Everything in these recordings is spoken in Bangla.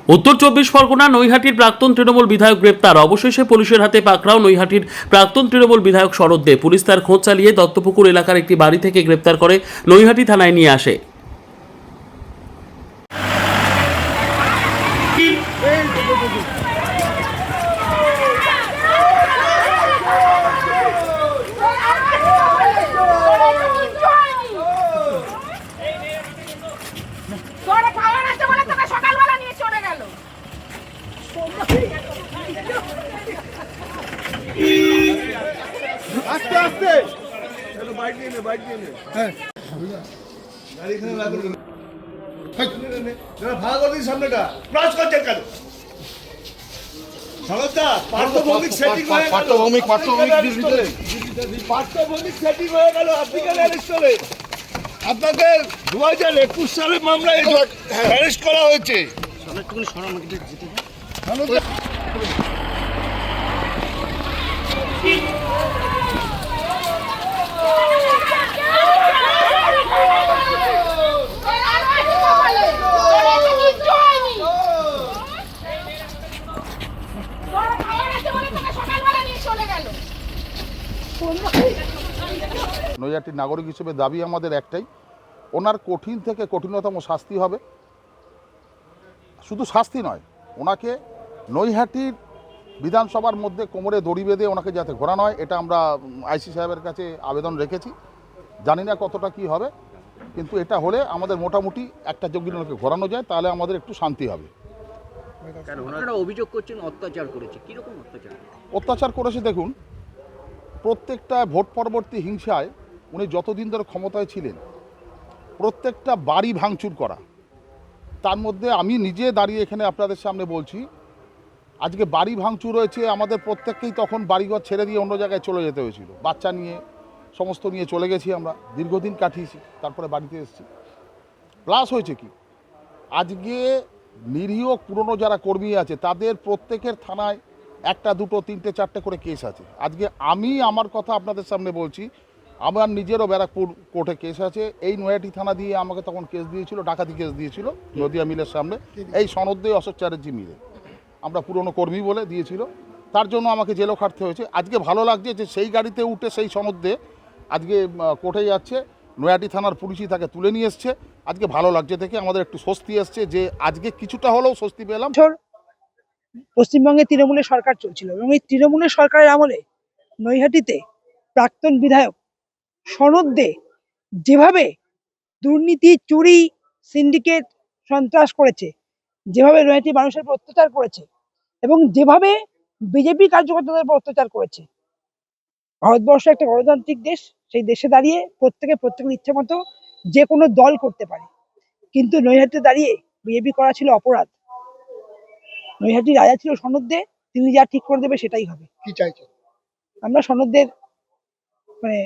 উত্তর চব্বিশ পরগনা নৈহাটির প্রাক্তন তৃণমূল বিধায়ক গ্রেপ্তার। অবশেষে পুলিশের হাতে পাকড়াও নৈহাটির প্রাক্তন তৃণমূল বিধায়ক শরৎ দে। পুলিশ তার খোঁজ চালিয়ে দত্তপুকুর এলাকার একটি বাড়ি থেকে গ্রেপ্তার করে নৈহাটি থানায় নিয়ে আসে। আস্তে আস্তে বাইক নিয়ে নে হ্যাঁ গাড়ি এখানে লাগবে না ভাগ করে দিন সামনেটা ক্রস করছেন কেন সমস্যা পার্থভৌমিক সেটিং হয়ে গেল পার্থভৌমিক সেটিং হয়ে গেল আপনি কেন অ্যারেস্ট করলেন আপনাকে 2021 সালের মামলায় অ্যারেস্ট করা হয়েছে একটুখানি সরানো যেতে নৈহাটির নাগরিক হিসেবে দাবি আমাদের একটাই, ওনার কঠিন থেকে কঠিনতম শাস্তি হবে। শুধু শাস্তি নয়, ওনাকে নৈহাটির বিধানসভার মধ্যে কোমরে দড়ি বেঁধে ওনাকে যাতে ঘোরানো হয়, এটা আমরা আইসি সাহেবের কাছে আবেদন রেখেছি। জানি না কতটা কি হবে, কিন্তু এটা হলে আমাদের মোটামুটি একটা যোগ্য ওনাকে ঘোরানো যায়, তাহলে আমাদের একটু শান্তি হবে। আপনারা অভিযোগ করছেন অত্যাচার করেছে, কীরকম অত্যাচার? অত্যাচার করেছে দেখুন, প্রত্যেকটা ভোট পরবর্তী হিংসায় উনি যতদিন ধরে ক্ষমতায় ছিলেন প্রত্যেকটা বাড়ি ভাঙচুর করা। তার মধ্যে আমি নিজে দাঁড়িয়ে এখানে আপনাদের সামনে বলছি, আজকে বাড়ি ভাঙচুর হয়েছে, আমাদের প্রত্যেককেই তখন বাড়িঘর ছেড়ে দিয়ে অন্য জায়গায় চলে যেতে হয়েছিল। বাচ্চা নিয়ে সমস্ত নিয়ে চলে গেছি, আমরা দীর্ঘদিন কাটিয়েছি, তারপরে বাড়িতে এসেছি। প্লাস হয়েছে কি, আজকে নিরীহ পুরনো যারা কর্মী আছে তাদের প্রত্যেকের থানায় একটা দুটো তিনটে চারটে করে কেস আছে। আজকে আমি আমার কথা আপনাদের সামনে বলছি, আমার নিজেরও ব্যারাকপুর কোর্টে কেস আছে। এই নৈহাটি থানা দিয়ে আমাকে তখন কেস দিয়েছিল, ডাকাতি কেস দিয়েছিল নদিয়া মিলের সামনে, এই সনদ দিয়ে অশোক চ্যাটার্জি মিলে, আমরা পুরনো কর্মী বলে দিয়েছিল, তার জন্য আমাকে জেলও খাটতে হয়েছে। আজকে ভালো লাগছে যে সেই গাড়িতে উঠে সেই সনদ দিয়ে আজকে কোর্টে যাচ্ছে, নৈহাটি থানার পুলিশই তাকে তুলে নিয়ে এসছে। আজকে ভালো লাগছে থেকে আমাদের একটু স্বস্তি এসছে, যে আজকে কিছুটা হলেও স্বস্তি পেলাম। পশ্চিমবঙ্গে তৃণমূলের সরকার চলছিল এবং এই তৃণমূলের সরকারের আমলে নৈহাটিতে প্রাক্তন বিধায়ক শরৎ দে যেভাবে দুর্নীতি, চুরি, সিন্ডিকেট, সন্ত্রাস করেছে, যেভাবে নৈহাটি মানুষের উপর অত্যাচার করেছে এবং যেভাবে বিজেপি কার্যকর্তাদের উপর অত্যাচার করেছে। ভারতবর্ষ একটা গণতান্ত্রিক দেশ, সেই দেশে দাঁড়িয়ে প্রত্যেকের ইচ্ছে মতো যে কোনো দল করতে পারে, কিন্তু নৈহাটিতে দাঁড়িয়ে বিজেপি করা ছিল অপরাধ। নৈহাটির রাজা ছিল শরৎ দে, তিনি যা ঠিক করে দেবে সেটাই হবে। কি চাইছেন? আমরা শরৎদের মানে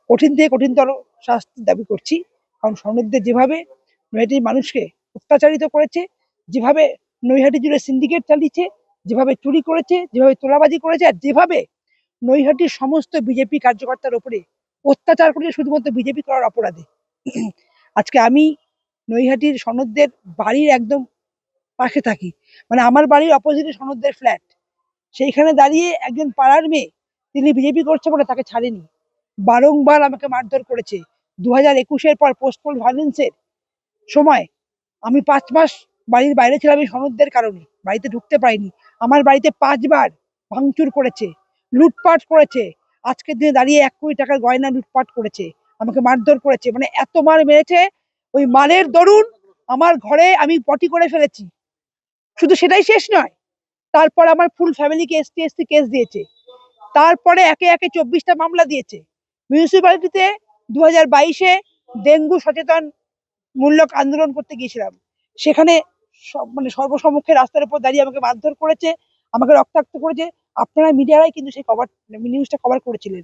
কঠিন থেকে কঠিনতর শাস্তির দাবি করছি, কারণ শরৎ দে যেভাবে নৈহাটির মানুষকে অত্যাচারিত করেছে, যেভাবে নৈহাটি জুড়ে সিন্ডিকেট চালিয়েছে, যেভাবে চুরি করেছে, যেভাবে তোলাবাজি করেছে, আর যেভাবে নৈহাটির সমস্ত বিজেপি কার্যকর্তার উপরে অত্যাচার করেছে শুধুমাত্র বিজেপি করার অপরাধে। আজকে আমি নৈহাটির শরৎদের বাড়ির একদম পাশে থাকি, মানে আমার বাড়ির অপোজিটে শরৎদের ফ্ল্যাট। সেইখানে দাঁড়িয়ে একজন পাড়ার মেয়ে, তিনি বিজেপি করছে বলে তাকে ছাড়েনি, বারংবার আমাকে মারধর করেছে। 2021-এর পর পোস্টপোল ভায়োলেন্সের সময় আমি 5 মাস বাড়ির বাইরে ছিলাম এই শরৎদের কারণে, বাড়িতে ঢুকতে পারিনি। আমার বাড়িতে 5 বার ভাঙচুর করেছে, লুটপাট করেছে, আজকের দিনে দাঁড়িয়ে 1 কোটি টাকার গয়না লুটপাট করেছে, আমাকে মারধর করেছে, মানে এত মার মেরেছে। ওই মারের দরুন আমার ঘরে আমি পটি করে ফেলেছি। শুধু সেটাই শেষ নয়, তারপর আমার ফুল ফ্যামিলিকে এসটি কেস দিয়েছে, তারপরে একে একে 24টা মামলা দিয়েছে। মিউনিসিপ্যালিটিতে 2022-এ ডেঙ্গু সচেতন মূলক আন্দোলন করতে গিয়েছিলাম, সেখানে সর্বসম্মুখে রাস্তার উপর দাঁড়িয়ে আমাকে মারধর করেছে, আমাকে রক্তাক্ত করেছে। আপনারা মিডিয়ারাই কিন্তু সেই নিউজটা কভার করেছিলেন।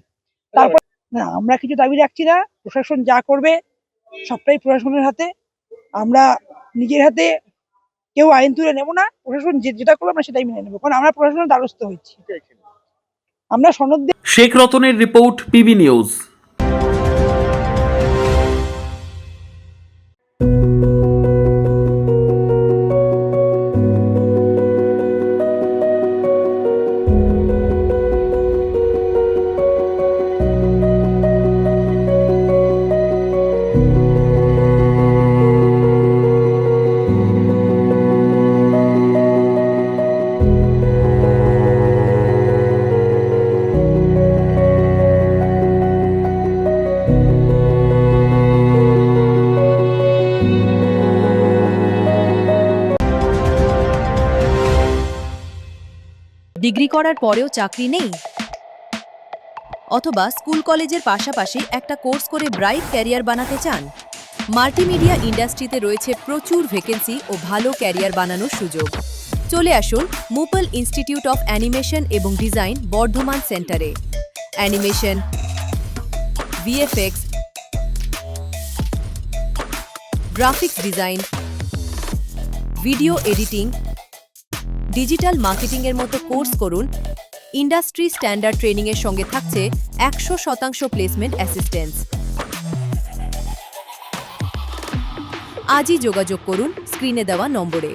তারপর না, আমরা কিছু দাবি রাখছি না, প্রশাসন যা করবে সবটাই প্রশাসনের হাতে। আমরা নিজের হাতে কেউ আইন তুলে নেবো না, প্রশাসন যেটা করবে আমরা সেটাই মেনে নেবো, কারণ আমরা প্রশাসনের দ্বারস্থ হয়েছি। আমরা শরৎ দে। শেখ রতনের রিপোর্ট, পিবি নিউজ। ডিগ্রি করার পরেও চাকরি নেই? অথবা স্কুল কলেজের পাশাপাশি একটা কোর্স করে ব্রাইট ক্যারিয়ার বানাতে চান? মাল্টিমিডিয়া ইন্ডাস্ট্রিতে রয়েছে প্রচুর ভ্যাকেন্সি ও ভালো ক্যারিয়ার বানানোর সুযোগ। চলে আসুন মুপল ইনস্টিটিউট অফ অ্যানিমেশন এবং ডিজাইন বর্ধমান সেন্টারে। Animation, VFX, graphics design, video editing, digital মার্কেটিংয়ের মতো কোর্স করুন। ইন্ডাস্ট্রি স্ট্যান্ডার্ড ট্রেনিংয়ের সঙ্গে থাকছে 100% প্লেসমেন্ট অ্যাসিস্ট্যান্স। আজই যোগাযোগ করুন স্ক্রিনে দেওয়া নম্বরে।